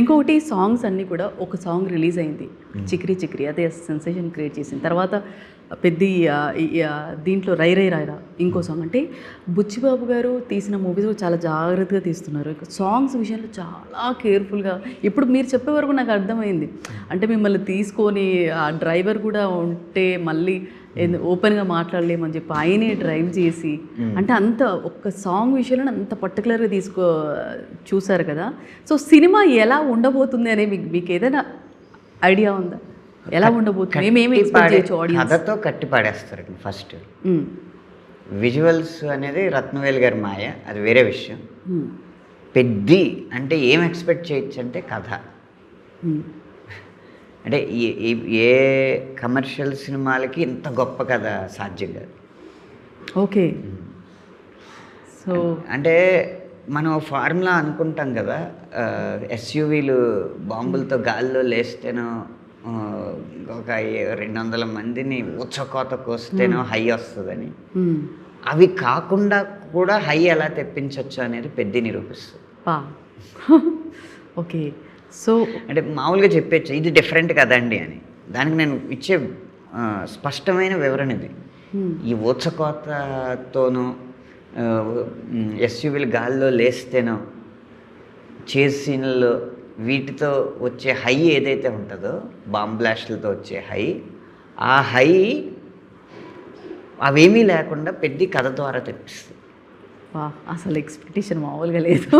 ఇంకొకటి సాంగ్స్ అన్నీ కూడా ఒక సాంగ్ రిలీజ్ అయింది, చిక్రీ చిక్రీ, అదే సెన్సేషన్ క్రియేట్ చేసింది. తర్వాత పెద్ద దీంట్లో రై రై రాయరా ఇంకో సాంగ్. అంటే బుచ్చిబాబు గారు తీసిన మూవీస్ చాలా జాగ్రత్తగా తీస్తున్నారు. సాంగ్స్ విషయంలో చాలా కేర్ఫుల్గా. ఇప్పుడు మీరు చెప్పే వరకు నాకు అర్థమైంది, అంటే మిమ్మల్ని తీసుకొని ఆ డ్రైవర్ కూడా ఉంటే మళ్ళీ ఓపెన్గా మాట్లాడలేమని చెప్పి ఆయనే డ్రైవ్ చేసి, అంటే అంత ఒక్క సాంగ్ విషయంలో అంత పర్టికులర్గా చూసారు కదా. సో సినిమా ఎలా ఉండబోతుంది అనే మీకు ఏదైనా ఐడియా ఉందా? ఎలా ఉండబోతుంది, మేమేమి ఎక్స్పెక్ట్ చేయొచ్చు ఆడియన్స్? కథతో కట్టి పాడేస్తారండి ఫస్ట్. విజువల్స్ అనేది రత్నవేల్ గారి మాయ, అది వేరే విషయం. పెద్ది అంటే ఏం ఎక్స్పెక్ట్ చేయొచ్చు అంటే కథ. అంటే ఏ కమర్షియల్ సినిమాలకి ఇంత గొప్ప కథ సాధ్యం కాదు. ఓకే. సో అంటే మనం ఫార్ములా అనుకుంటాం కదా, ఎస్యూవీలు బాంబులతో గాల్లో లేస్తేనో, ఒక 200 మందిని ఉచ్చకోత కోస్తేనో హై వస్తుందని. అవి కాకుండా కూడా హై ఎలా తెప్పించవచ్చు అనేది పెద్ద నిరూపిస్తుంది. ఓకే. సో అంటే మామూలుగా చెప్పచ్చు ఇది డిఫరెంట్ కదండి అని, దానికి నేను ఇచ్చే స్పష్టమైన వివరణ ఇది. ఈ ఊచకోతతోనూ ఎస్యూవీలు గాల్లో లేస్తేనో, చేజ్ సీన్లలో వీటితో వచ్చే హై ఏదైతే ఉంటుందో, బాంబ్ బ్లాస్ట్లతో వచ్చే హై, ఆ హై అవేమీ లేకుండా పెద్ద కథ ద్వారా తెప్పిస్తుంది. అసలు ఎక్స్పెక్టేషన్ మామూలుగా లేదు.